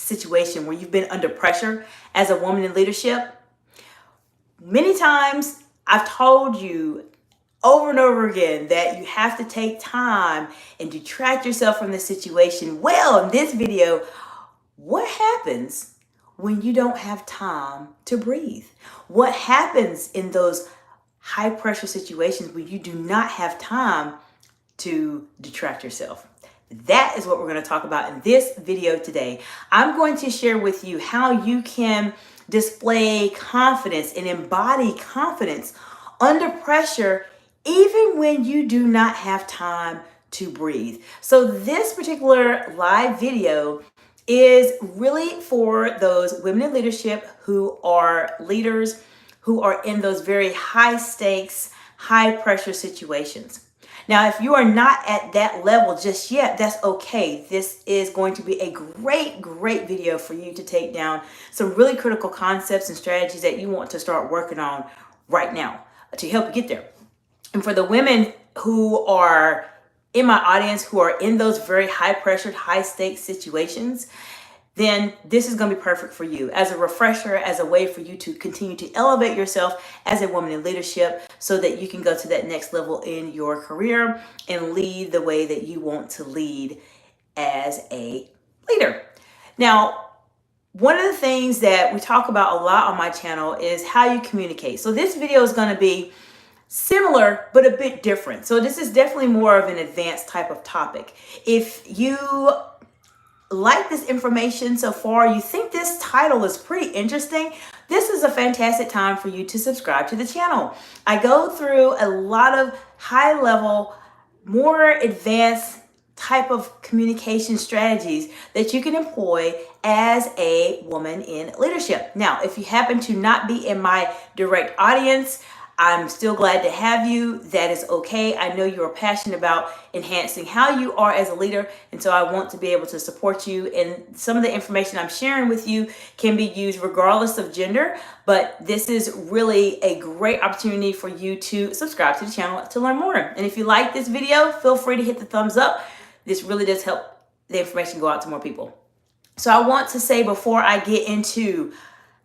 situation where you've been under pressure as a woman in leadership? Many times I've told you over and over again that you have to take time and detract yourself from the situation. Well, in this video, what happens when you don't have time to breathe? What happens in those high pressure situations when you do not have time to detract yourself? That is what we're going to talk about in this video today. I'm going to share with you how you can display confidence and embody confidence under pressure, even when you do not have time to breathe. So this particular live video is really for those women in leadership who are leaders, who are in those very high stakes, high pressure situations. Now, if you are not at that level just yet, that's okay. This is going to be a great video for you to take down some really critical concepts and strategies that you want to start working on right now to help you get there. And for the women who are in my audience, who are in those very high pressured, high stakes situations, then this is going to be perfect for you as a refresher, as a way for you to continue to elevate yourself as a woman in leadership so that you can go to that next level in your career and lead the way that you want to lead as a leader. Now, one of the things that we talk about a lot on my channel is how you communicate. So this video is going to be similar, but a bit different. So this is definitely more of an advanced type of topic. If you like this information so far, you think this title is pretty interesting, this is a fantastic time for you to subscribe to the channel. I go through a lot of high level, more advanced type of communication strategies that you can employ as a woman in leadership. Now, if you happen to not be in my direct audience, I'm still glad to have you. That is okay. I know you are passionate about enhancing how you are as a leader, and so I want to be able to support you. And some of the information I'm sharing with you can be used regardless of gender, but this is really a great opportunity for you to subscribe to the channel to learn more. And if you like this video, feel free to hit the thumbs up. This really does help the information go out to more people. So I want to say, before I get into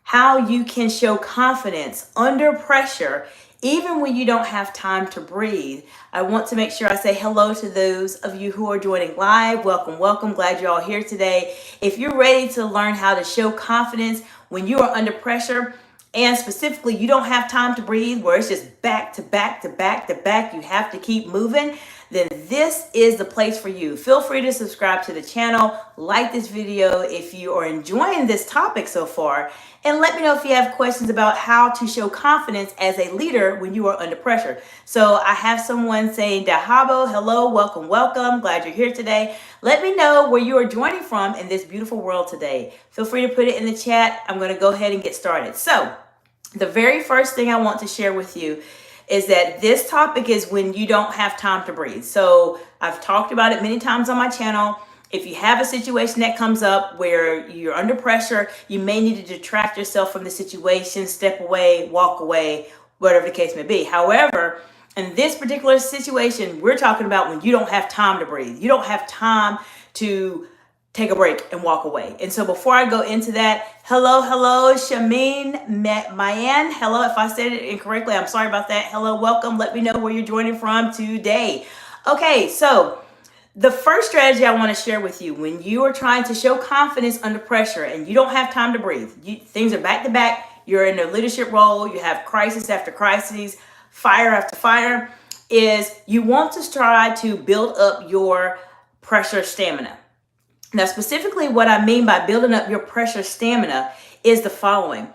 how you can show confidence under pressure, even when you don't have time to breathe, I want to make sure I say hello to those of you who are joining live. Welcome. Glad you're all here today. If you're ready to learn how to show confidence when you are under pressure, and specifically you don't have time to breathe, where it's just back to back, you have to keep moving, then this is the place for you. Feel free to subscribe to the channel, like this video if you are enjoying this topic so far, and let me know if you have questions about how to show confidence as a leader when you are under pressure. So I have someone saying, Dahabo, hello, welcome. Glad you're here today. Let me know where you are joining from in this beautiful world today. Feel free to put it in the chat. I'm going to go ahead and get started. So the very first thing I want to share with you is that this topic is when you don't have time to breathe. So I've talked about it many times on my channel. If you have a situation that comes up where you're under pressure, you may need to detract yourself from the situation, step away, walk away, whatever the case may be. However, in this particular situation, we're talking about when you don't have time to breathe. You don't have time to take a break and walk away. And so before I go into that, hello, Shamin Mayan. Hello, if I said it incorrectly, I'm sorry about that. Hello, welcome. Let me know where you're joining from today. Okay, so the first strategy I want to share with you when you are trying to show confidence under pressure and you don't have time to breathe, things are back to back, you're in a leadership role, you have crisis after crisis, fire after fire, is you want to try to build up your pressure stamina. Now, specifically what I mean by building up your pressure stamina is the following.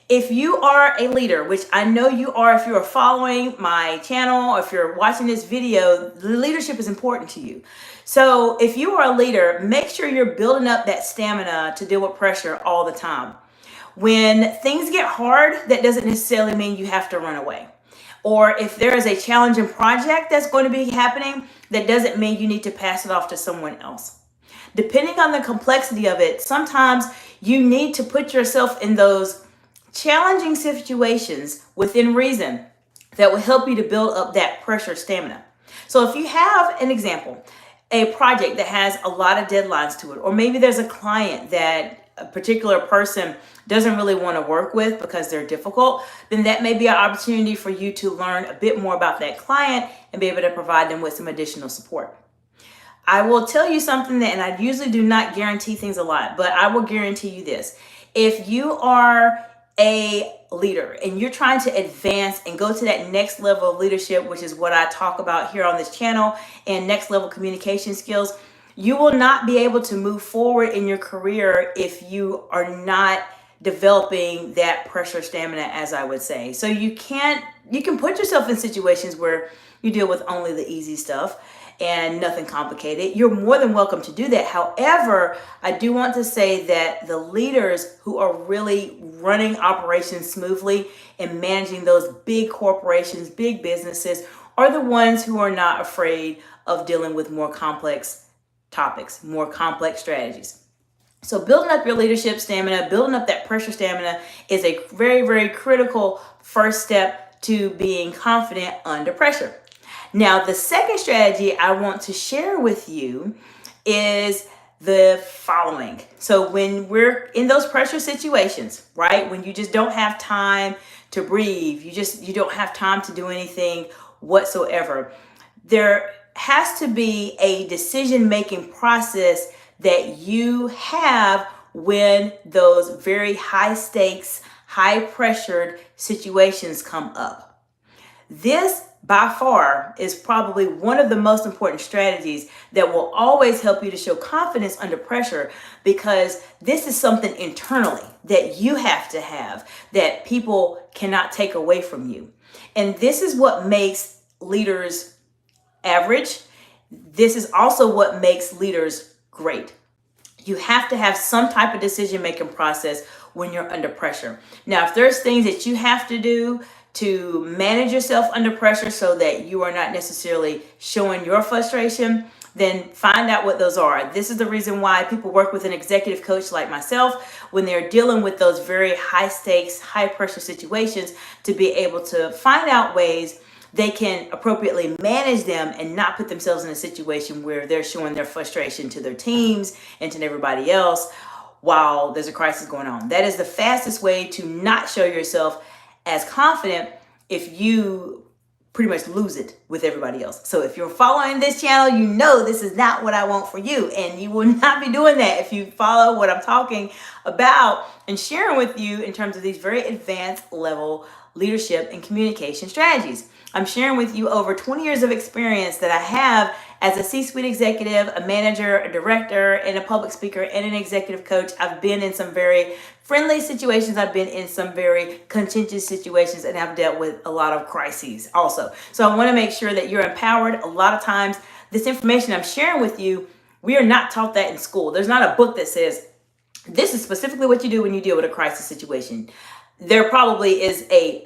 If you are a leader, which I know you are if you are following my channel or if you're watching this video, leadership is important to you. So if you are a leader, make sure you're building up that stamina to deal with pressure all the time. When things get hard, that doesn't necessarily mean you have to run away. Or if there is a challenging project that's going to be happening, that doesn't mean you need to pass it off to someone else. Depending on the complexity of it, sometimes you need to put yourself in those challenging situations within reason that will help you to build up that pressure stamina. So if you have an example, a project that has a lot of deadlines to it, or maybe there's a client that a particular person doesn't really want to work with because they're difficult, then that may be an opportunity for you to learn a bit more about that client and be able to provide them with some additional support. I will tell you something that, and I usually do not guarantee things a lot, but I will guarantee you this. If you are a leader and you're trying to advance and go to that next level of leadership, which is what I talk about here on this channel, and next level communication skills, you will not be able to move forward in your career if you are not developing that pressure stamina, as I would say. So you can put yourself in situations where you deal with only the easy stuff and nothing complicated. You're more than welcome to do that. However, I do want to say that the leaders who are really running operations smoothly and managing those big corporations, big businesses, are the ones who are not afraid of dealing with more complex topics, more complex strategies. So building up your leadership stamina, building up that pressure stamina is a very, very critical first step to being confident under pressure. Now, the second strategy I want to share with you is the following. So when we're in those pressure situations, right, when you just don't have time to breathe, you don't have time to do anything whatsoever, there has to be a decision-making process that you have when those very high stakes, high pressured situations come up. This by far is probably one of the most important strategies that will always help you to show confidence under pressure, because this is something internally that you have to have that people cannot take away from you. And this is what makes leaders average. This is also what makes leaders great. You have to have some type of decision-making process when you're under pressure. Now, if there's things that you have to do to manage yourself under pressure so that you are not necessarily showing your frustration, then find out what those are. This is the reason why people work with an executive coach like myself when they're dealing with those very high stakes, high pressure situations, to be able to find out ways they can appropriately manage them and not put themselves in a situation where they're showing their frustration to their teams and to everybody else while there's a crisis going on. That is the fastest way to not show yourself as confident if you pretty much lose it with everybody else. So if you're following this channel, you know this is not what I want for you, and you will not be doing that if you follow what I'm talking about and sharing with you in terms of these very advanced level leadership and communication strategies. I'm sharing with you over 20 years of experience that I have as a C-suite executive, a manager, a director, and a public speaker, and an executive coach. I've been in some very friendly situations. I've been in some very contentious situations, and I've dealt with a lot of crises also. So I want to make sure that you're empowered. A lot of times, this information I'm sharing with you, we are not taught that in school. There's not a book that says, this is specifically what you do when you deal with a crisis situation. There probably is a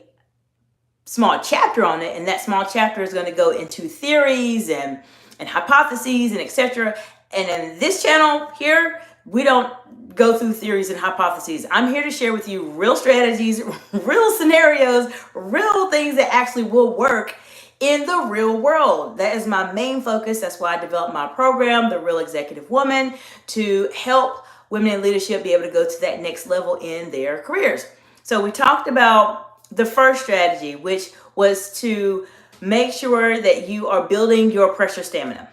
small chapter on it, and that small chapter is going to go into theories and hypotheses and etc. And in this channel here, we don't go through theories and hypotheses. I'm here to share with you real strategies, real scenarios, real things that actually will work in the real world. That is my main focus. That's why I developed my program, The Real Executive Woman, to help women in leadership be able to go to that next level in their careers. So we talked about the first strategy, which was to make sure that you are building your pressure stamina.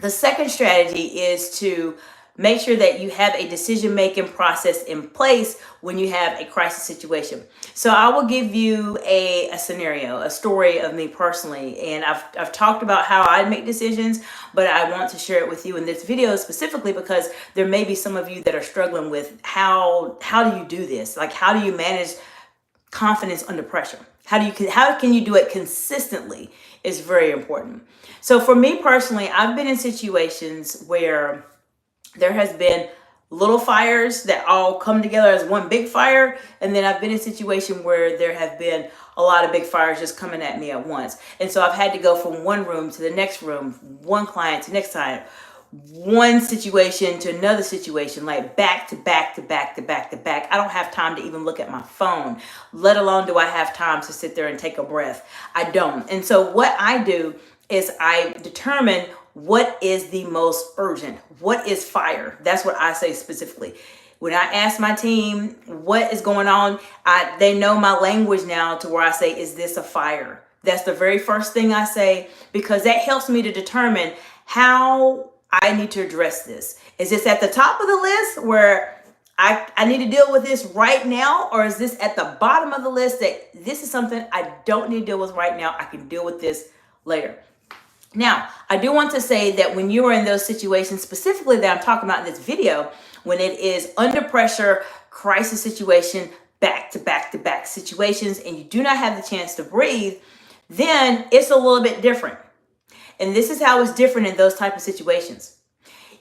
The second strategy is to make sure that you have a decision-making process in place when you have a crisis situation. So I will give you a scenario, a story of me personally, and I've talked about how I make decisions, but I want to share it with you in this video specifically because there may be some of you that are struggling with how do you do this? Like, how do you manage confidence under pressure? How can you do it consistently is very important. So for me personally, I've been in situations where there has been little fires that all come together as one big fire. And then I've been in a situation where there have been a lot of big fires just coming at me at once. And so I've had to go from one room to the next room, one client to next client, one situation to another situation, like back to back to back to back to back. I don't have time to even look at my phone, let alone do I have time to sit there and take a breath. I don't. And so what I do is I determine what is the most urgent, what is fire. That's what I say specifically. When I ask my team what is going on, they know my language now to where I say, is this a fire? That's the very first thing I say, because that helps me to determine how I need to address this. Is this at the top of the list where I need to deal with this right now? Or is this at the bottom of the list that this is something I don't need to deal with right now? I can deal with this later. Now, I do want to say that when you are in those situations, specifically that I'm talking about in this video, when it is under pressure, crisis situation, back to back to back situations, and you do not have the chance to breathe, then it's a little bit different. And this is how it's different in those type of situations.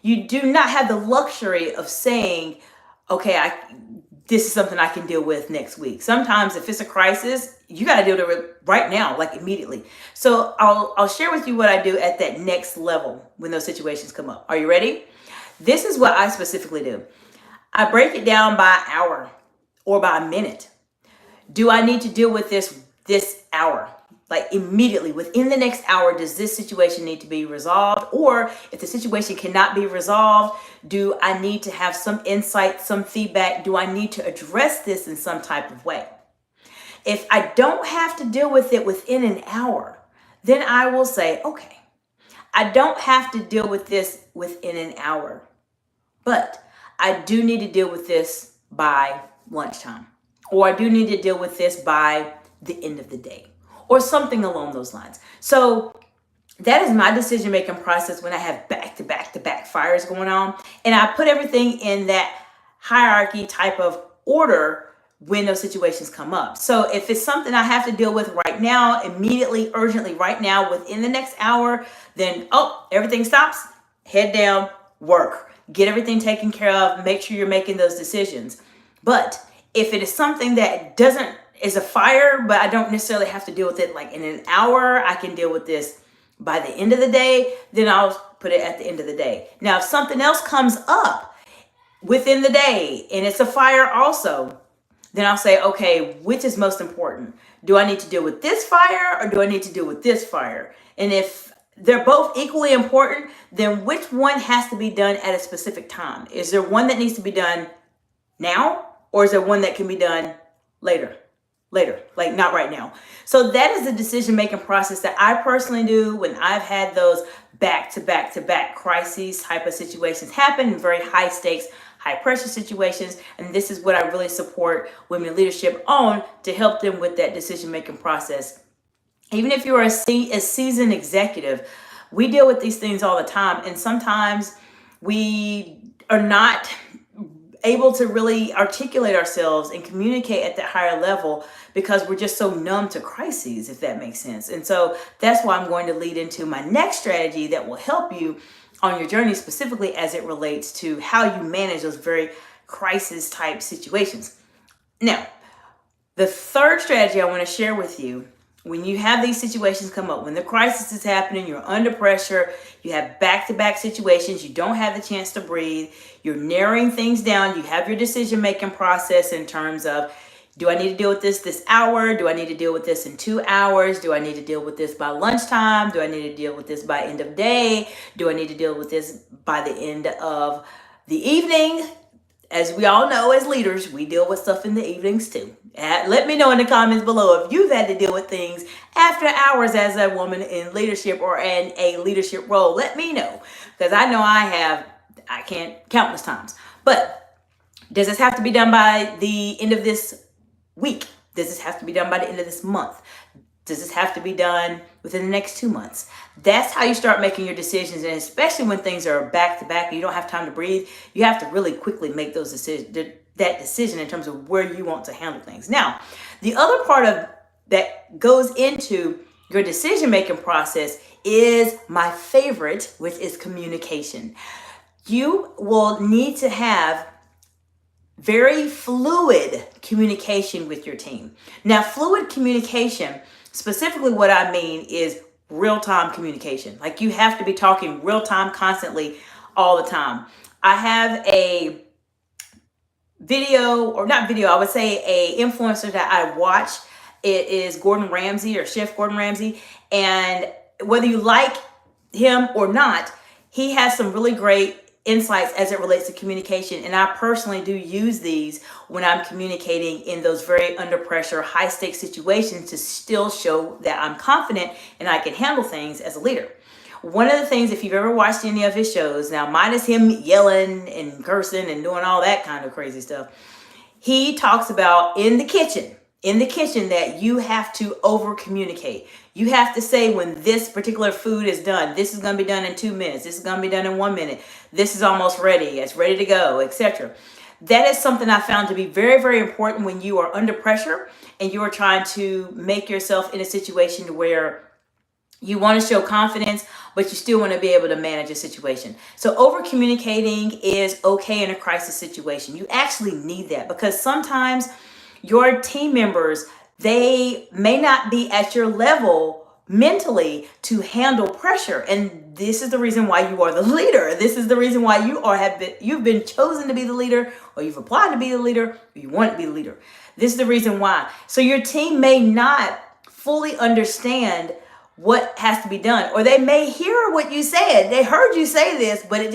You do not have the luxury of saying, okay, this is something I can deal with next week. Sometimes if it's a crisis, you got to deal with it right now, like immediately. So I'll share with you what I do at that next level when those situations come up. Are you ready? This is what I specifically do. I break it down by hour or by minute. Do I need to deal with this hour? Like immediately within the next hour, does this situation need to be resolved? Or if the situation cannot be resolved, do I need to have some insight, some feedback? Do I need to address this in some type of way? If I don't have to deal with it within an hour, then I will say, okay, I don't have to deal with this within an hour, but I do need to deal with this by lunchtime, or I do need to deal with this by the end of the day, or something along those lines. So that is my decision-making process when I have back-to-back-to-back fires going on. And I put everything in that hierarchy type of order when those situations come up. So if it's something I have to deal with right now, immediately, urgently, right now, within the next hour, then, everything stops, head down, work. Get everything taken care of, make sure you're making those decisions. But if it is something that is a fire, but I don't necessarily have to deal with it like in an hour, I can deal with this by the end of the day, then I'll put it at the end of the day. Now, if something else comes up within the day and it's a fire also, then I'll say, okay, which is most important? Do I need to deal with this fire or do I need to deal with this fire? And if they're both equally important, then which one has to be done at a specific time? Is there one that needs to be done now, or is there one that can be done later, like not right now? So that is the decision-making process that I personally do when I've had those back-to-back-to-back crises type of situations happen in very high stakes, high pressure situations. And this is what I really support women in leadership on, to help them with that decision-making process. Even if you're a seasoned executive, we deal with these things all the time. And sometimes we are not able to really articulate ourselves and communicate at that higher level because we're just so numb to crises, if that makes sense. And so that's why I'm going to lead into my next strategy that will help you on your journey, specifically as it relates to how you manage those very crisis type situations. Now, the third strategy I want to share with you, when you have these situations come up, when the crisis is happening, you're under pressure, you have back-to-back situations, you don't have the chance to breathe, you're narrowing things down, you have your decision-making process in terms of, do I need to deal with this hour? Do I need to deal with this in 2 hours? Do I need to deal with this by lunchtime? Do I need to deal with this by end of day? Do I need to deal with this by the end of the evening? As we all know, as leaders, we deal with stuff in the evenings too. Let me know in the comments below if you've had to deal with things after hours as a woman in leadership or in a leadership role. Let me know, because I know I can't countless times. But does this have to be done by the end of this week? Does this have to be done by the end of this month? Does this have to be done within the next 2 months? That's how you start making your decisions. And especially when things are back to back and you don't have time to breathe, you have to really quickly make those decisions, that decision in terms of where you want to handle things. Now, the other part of that goes into your decision-making process is my favorite, which is communication. You will need to have very fluid communication with your team. Now, fluid communication, specifically what I mean is real-time communication. Like, you have to be talking real-time constantly all the time. I have a video, or not video, I would say a influencer that I watch. It is Gordon Ramsay, or Chef Gordon Ramsay. And whether you like him or not, he has some really great insights as it relates to communication. And I personally do use these when I'm communicating in those very under pressure, high stakes situations to still show that I'm confident and I can handle things as a leader. One of the things, if you've ever watched any of his shows, now minus him yelling and cursing and doing all that kind of crazy stuff, he talks about in the kitchen that you have to over communicate. You have to say when this particular food is done, this is going to be done in 2 minutes, this is going to be done in 1 minute, this is almost ready, it's ready to go, etc. That is something I found to be very, very important when you are under pressure and you are trying to make yourself in a situation where you want to show confidence, but you still want to be able to manage a situation. So over communicating is okay in a crisis situation. You actually need that because sometimes your team members, they may not be at your level mentally to handle pressure. And this is the reason why you are the leader. This is the reason why you've been chosen to be the leader, or you've applied to be the leader, or you want to be the leader. This is the reason why. So your team may not fully understand what has to be done, or they may hear what you said. They heard you say this, but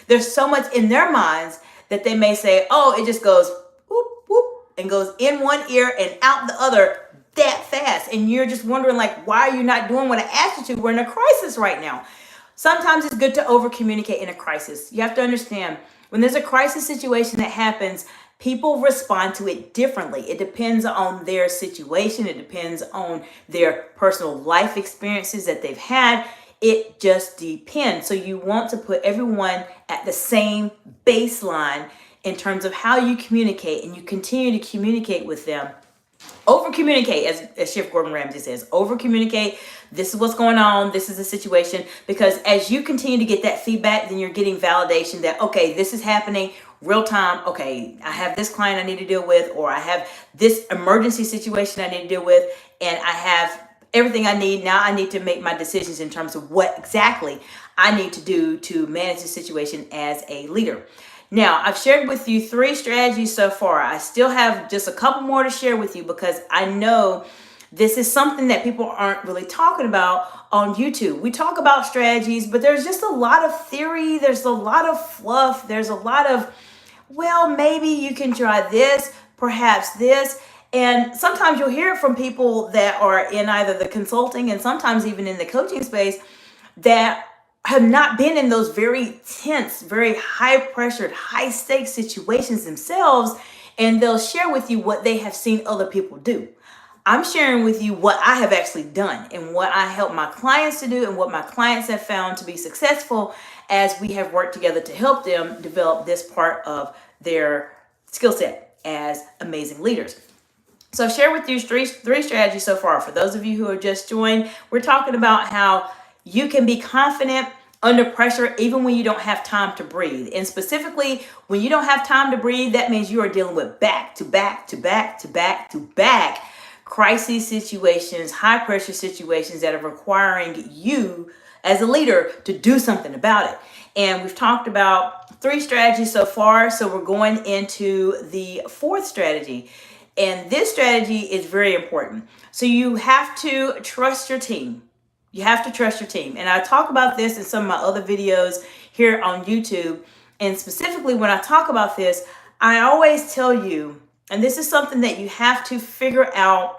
there's so much in their minds that they may say, oh, it just goes whoop, whoop, and goes in one ear and out the other that fast. And you're just wondering, like, why are you not doing what I asked you to? We're in a crisis right now. Sometimes it's good to over communicate in a crisis. You have to understand when there's a crisis situation that happens, people respond to it differently. It depends on their situation. It depends on their personal life experiences that they've had. It just depends. So you want to put everyone at the same baseline in terms of how you communicate, and you continue to communicate with them. Over communicate, as Chef Gordon Ramsay says, over communicate. This is what's going on. This is the situation. Because as you continue to get that feedback, then you're getting validation that, okay, this is happening real time. Okay, I have this client I need to deal with, or I have this emergency situation I need to deal with, and I have everything I need. Now I need to make my decisions in terms of what exactly I need to do to manage the situation as a leader. Now, I've shared with you 3 strategies so far. I still have just a couple more to share with you because I know this is something that people aren't really talking about on YouTube. We talk about strategies, but there's just a lot of theory. There's a lot of fluff. There's a lot of, well, maybe you can try this, perhaps this. And sometimes you'll hear it from people that are in either the consulting and sometimes even in the coaching space that have not been in those very tense, very high pressured, high stakes situations themselves, and they'll share with you what they have seen other people do. I'm sharing with you what I have actually done and what I help my clients to do and what my clients have found to be successful as we have worked together to help them develop this part of their skill set as amazing leaders. So I've shared with you three strategies so far. For those of you who have just joined, we're talking about how you can be confident under pressure even when you don't have time to breathe. And specifically, when you don't have time to breathe, that means you are dealing with back to back to back to back to back crisis situations, high pressure situations that are requiring you as a leader to do something about it. And we've talked about 3 strategies so far. So we're going into the 4th strategy. And this strategy is very important. So you have to trust your team. You have to trust your team. And I talk about this in some of my other videos here on YouTube. And specifically when I talk about this, I always tell you, and this is something that you have to figure out.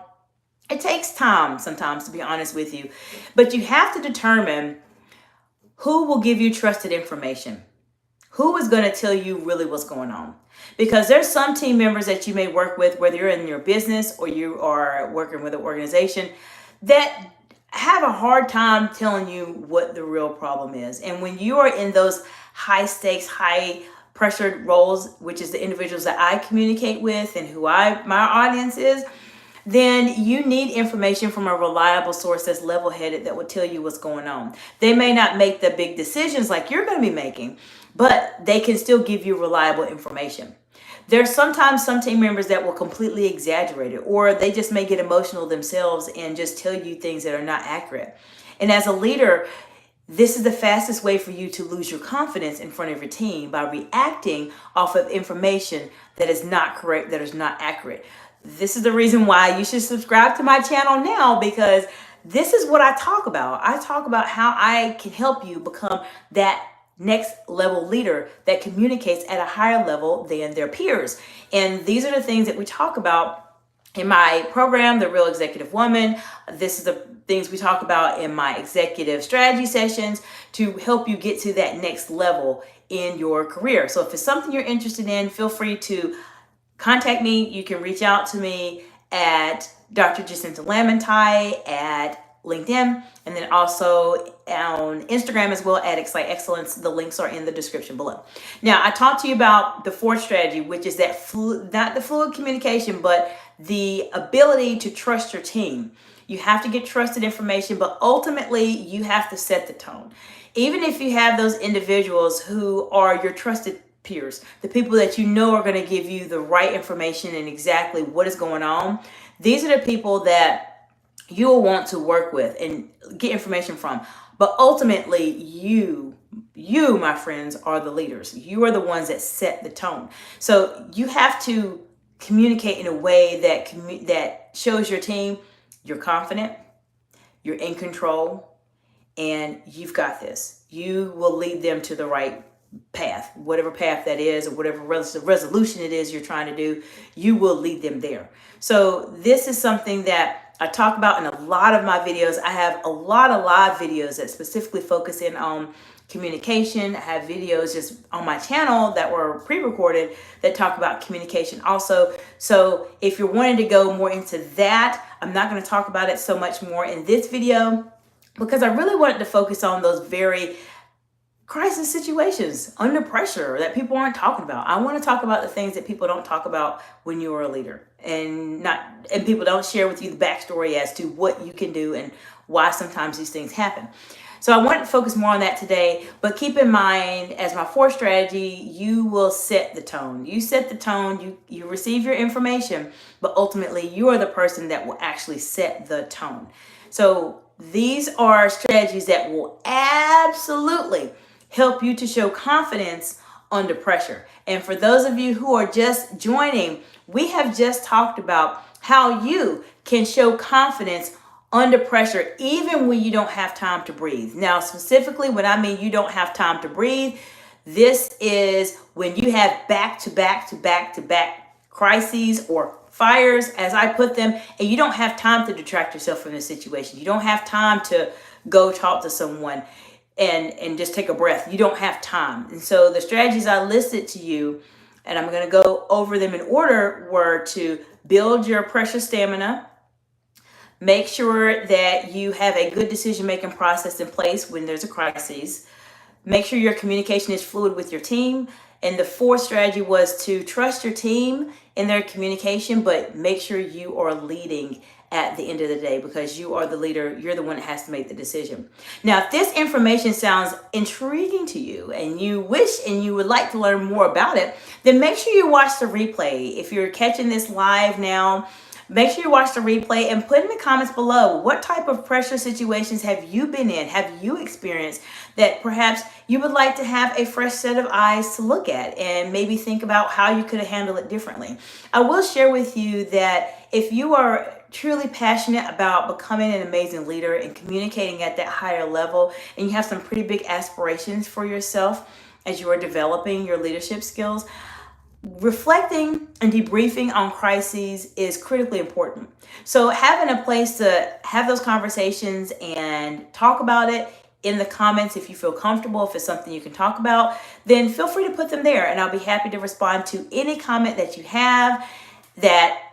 It takes time sometimes, to be honest with you, but you have to determine who will give you trusted information. Who is going to tell you really what's going on? Because there's some team members that you may work with, whether you're in your business or you are working with an organization, that have a hard time telling you what the real problem is. And when you are in those high stakes, high pressured roles, which is the individuals that I communicate with and who my audience is, then you need information from a reliable source that's level-headed that will tell you what's going on. They may not make the big decisions like you're going to be making, but they can still give you reliable information. There's sometimes some team members that will completely exaggerate it, or they just may get emotional themselves and just tell you things that are not accurate. And as a leader, this is the fastest way for you to lose your confidence in front of your team, by reacting off of information that is not correct, that is not accurate. This is the reason why you should subscribe to my channel now, because this is what I talk about. I talk about how I can help you become that next level leader that communicates at a higher level than their peers. And these are the things that we talk about in my program, The Real Executive Woman. This is the things we talk about in my executive strategy sessions to help you get to that next level in your career. So if it's something you're interested in, feel free to contact me. You can reach out to me at Dr. Jacinta Lamontai at LinkedIn, and then also on Instagram as well at Excite Excellence. The links are in the description below. Now, I talked to you about the fourth strategy, which is that not the fluid communication, but the ability to trust your team. You have to get trusted information, but ultimately you have to set the tone. Even if you have those individuals who are your trusted peers, the people that you know are going to give you the right information and exactly what is going on, these are the people that you will want to work with and get information from. But ultimately, you, my friends, are the leaders. You are the ones that set the tone. So you have to communicate in a way that shows your team you're confident, you're in control, and you've got this. You will lead them to the right path, whatever path that is, or whatever resolution it is you're trying to do, you will lead them there. So this is something that I talk about in a lot of my videos. I have a lot of live videos that specifically focus in on communication. I have videos just on my channel that were pre-recorded that talk about communication also. So if you're wanting to go more into that, I'm not going to talk about it so much more in this video because I really wanted to focus on those very crisis situations under pressure that people aren't talking about. I want to talk about the things that people don't talk about when you are a leader, and people don't share with you the backstory as to what you can do and why sometimes these things happen. So I wanted to focus more on that today, but keep in mind, as my fourth strategy, you will set the tone. You set the tone, you receive your information, but ultimately you are the person that will actually set the tone. So these are strategies that will absolutely help you to show confidence under pressure. And for those of you who are just joining, we have just talked about how you can show confidence under pressure, even when you don't have time to breathe. Now, specifically, when I mean you don't have time to breathe, this is when you have back-to-back crises or fires, as I put them, and you don't have time to detract yourself from the situation. You don't have time to go talk to someone and just take a breath. You don't have time. And so the strategies I listed to you, and I'm going to go over them in order, were to build your pressure stamina, make sure that you have a good decision-making process in place when there's a crisis, make sure your communication is fluid with your team. And the fourth strategy was to trust your team in their communication, but make sure you are leading at the end of the day, because you are the leader. You're the one that has to make the decision. Now, if this information sounds intriguing to you and you wish and you would like to learn more about it, then make sure you watch the replay. If you're catching this live now, make sure you watch the replay and put in the comments below, what type of pressure situations have you been in? Have you experienced that perhaps you would like to have a fresh set of eyes to look at and maybe think about how you could have handled it differently? I will share with you that if you are truly passionate about becoming an amazing leader and communicating at that higher level, and you have some pretty big aspirations for yourself as you are developing your leadership skills, reflecting and debriefing on crises is critically important. So having a place to have those conversations and talk about it in the comments, if you feel comfortable, if it's something you can talk about, then feel free to put them there, and I'll be happy to respond to any comment that you have that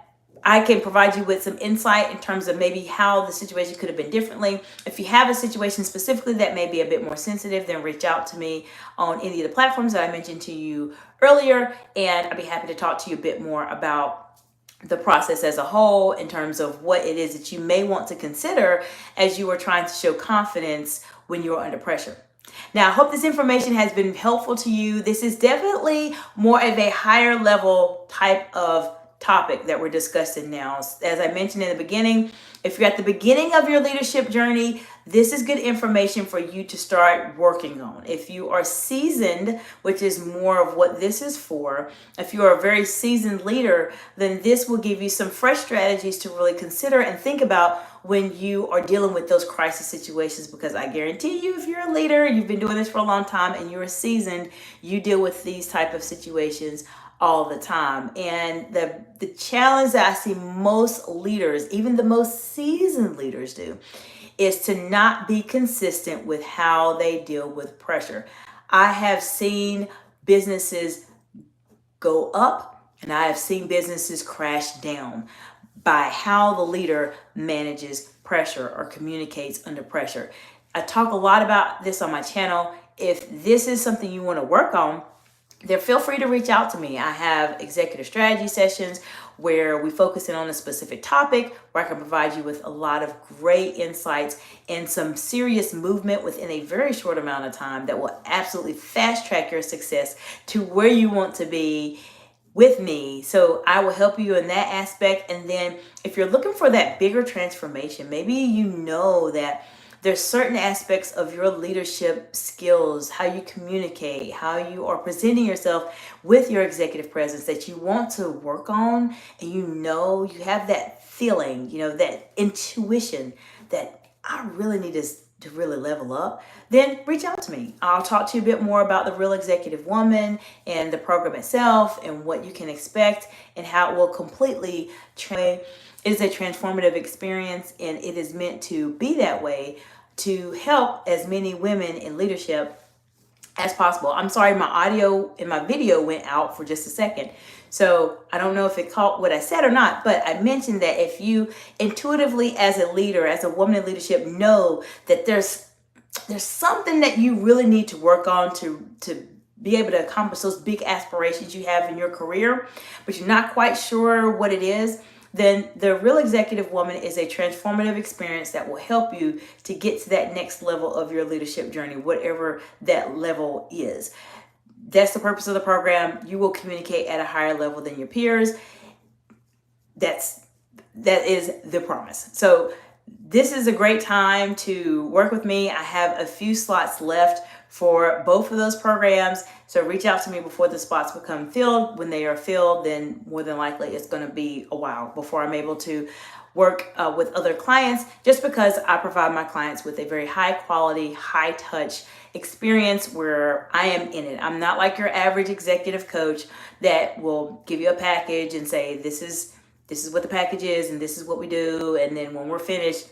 I can provide you with some insight in terms of maybe how the situation could have been differently. If you have a situation specifically that may be a bit more sensitive, then reach out to me on any of the platforms that I mentioned to you earlier, and I'd be happy to talk to you a bit more about the process as a whole in terms of what it is that you may want to consider as you are trying to show confidence when you're under pressure. Now, I hope this information has been helpful to you. This is definitely more of a higher level type of topic that we're discussing now. As I mentioned in the beginning, if you're at the beginning of your leadership journey, this is good information for you to start working on. If you are seasoned, which is more of what this is for, if you are a very seasoned leader, then this will give you some fresh strategies to really consider and think about when you are dealing with those crisis situations, because I guarantee you, if you're a leader, you've been doing this for a long time and you're seasoned, you deal with these type of situations all the time. And the challenge that I see most leaders, even the most seasoned leaders, do is to not be consistent with how they deal with pressure. I have seen businesses go up and I have seen businesses crash down by how the leader manages pressure or communicates under pressure. I talk a lot about this on my channel. If this is something you want to work on, then feel free to reach out to me. I have executive strategy sessions where we focus in on a specific topic, where I can provide you with a lot of great insights and some serious movement within a very short amount of time that will absolutely fast track your success to where you want to be with me. So I will help you in that aspect. And then if you're looking for that bigger transformation, maybe you know that there's certain aspects of your leadership skills, how you communicate, how you are presenting yourself with your executive presence that you want to work on, and you have that feeling, that intuition that I really need to really level up, then reach out to me. I'll talk to you a bit more about the Real Executive Woman and the program itself and what you can expect and how it will completely it is a transformative experience, and it is meant to be that way to help as many women in leadership as possible. I'm sorry, my audio and my video went out for just a second. So I don't know if it caught what I said or not, but I mentioned that if you intuitively as a leader, as a woman in leadership, know that there's something that you really need to work on to be able to accomplish those big aspirations you have in your career, but you're not quite sure what it is, then the Real Executive Woman is a transformative experience that will help you to get to that next level of your leadership journey, whatever that level is. That's the purpose of the program. You will communicate at a higher level than your peers. That is the promise. So this is a great time to work with me. I have a few slots left for both of those programs. So reach out to me before the spots become filled. When they are filled, then more than likely it's going to be a while before I'm able to work with other clients, just because I provide my clients with a very high quality, high touch experience where I am in it. I'm not like your average executive coach that will give you a package and say, this is what the package is and this is what we do. And then when we're finished,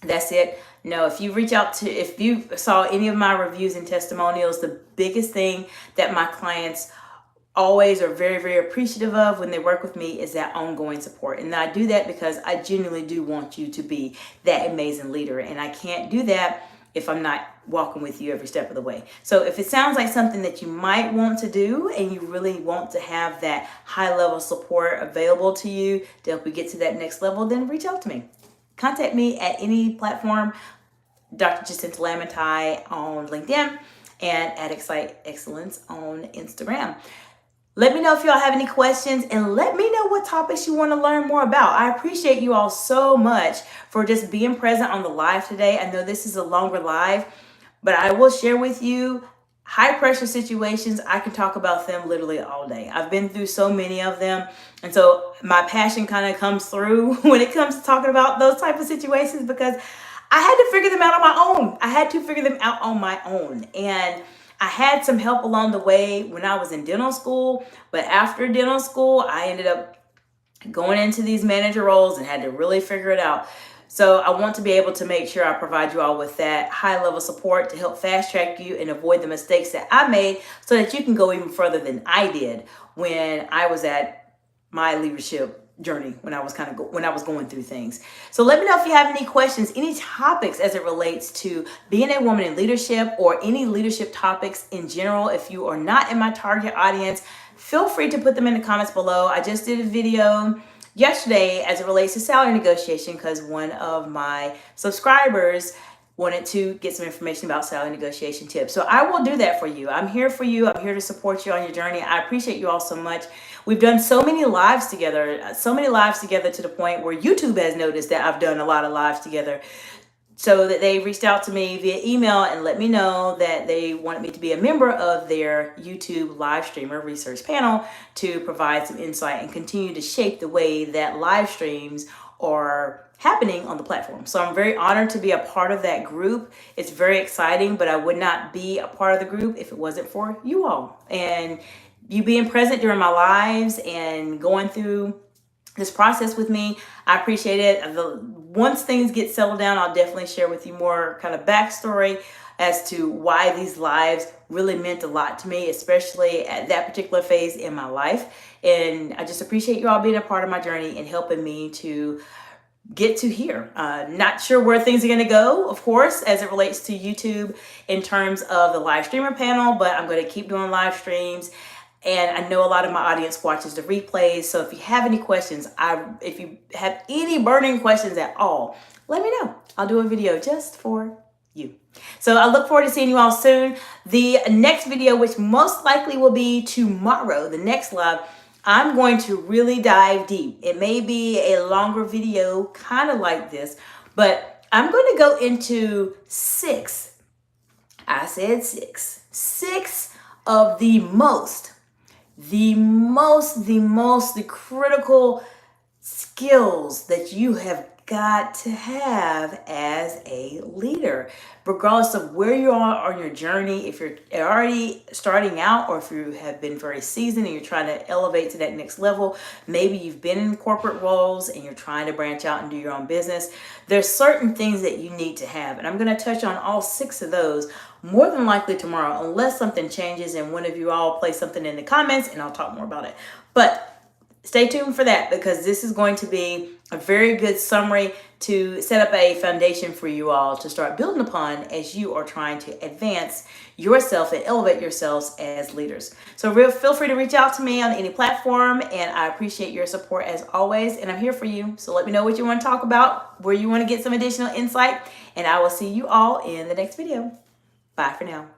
that's it. No, if you saw any of my reviews and testimonials, the biggest thing that my clients always are very, very appreciative of when they work with me is that ongoing support. And I do that because I genuinely do want you to be that amazing leader. And I can't do that if I'm not walking with you every step of the way. So if it sounds like something that you might want to do and you really want to have that high level support available to you to help you get to that next level, then reach out to me. Contact me at any platform, Dr. Jacinta Lamantai on LinkedIn and at Excite Excellence on Instagram. Let me know if y'all have any questions and let me know what topics you want to learn more about. I appreciate you all so much for just being present on the live today. I know this is a longer live, but I will share with you high pressure situations. I can talk about them literally all day. I've been through so many of them. And so my passion kind of comes through when it comes to talking about those type of situations, because I had to figure them out on my own. And I had some help along the way when I was in dental school. But after dental school, I ended up going into these manager roles and had to really figure it out. So I want to be able to make sure I provide you all with that high level support to help fast track you and avoid the mistakes that I made so that you can go even further than I did when I was at my leadership journey, when I was going through things. So let me know if you have any questions, any topics as it relates to being a woman in leadership or any leadership topics in general. If you are not in my target audience, feel free to put them in the comments below. I just did a video yesterday as it relates to salary negotiation because one of my subscribers wanted to get some information about salary negotiation tips. So I will do that for you. I'm here for you. I'm here to support you on your journey. I appreciate you all so much. We've done so many lives together to the point where YouTube has noticed that I've done a lot of lives together. so that they reached out to me via email and let me know that they wanted me to be a member of their YouTube live streamer research panel to provide some insight and continue to shape the way that live streams are happening on the platform. So I'm very honored to be a part of that group. It's very exciting, but I would not be a part of the group if it wasn't for you all and you being present during my lives and going through this process with me. I appreciate it. Once things get settled down, I'll definitely share with you more kind of backstory as to why these lives really meant a lot to me, especially at that particular phase in my life. And I just appreciate you all being a part of my journey and helping me to get to here. Not sure where things are going to go, of course, as it relates to YouTube in terms of the live streamer panel, but I'm going to keep doing live streams. And I know a lot of my audience watches the replays. So if you have any questions, if you have any burning questions at all, let me know. I'll do a video just for you. So I look forward to seeing you all soon. The next video, which most likely will be tomorrow, the next live, I'm going to really dive deep. It may be a longer video, kind of like this, but I'm going to go into six of the critical skills that you have got to have as a leader, regardless of where you are on your journey. If you're already starting out or if you have been very seasoned and you're trying to elevate to that next level, maybe you've been in corporate roles and you're trying to branch out and do your own business, there's certain things that you need to have. And I'm going to touch on all 6 of those more than likely tomorrow, unless something changes and one of you all place something in the comments and I'll talk more about it. But stay tuned for that, because this is going to be a very good summary to set up a foundation for you all to start building upon as you are trying to advance yourself and elevate yourselves as leaders. So feel free to reach out to me on any platform, and I appreciate your support as always, and I'm here for you. So let me know what you want to talk about, where you want to get some additional insight, and I will see you all in the next video. Bye for now.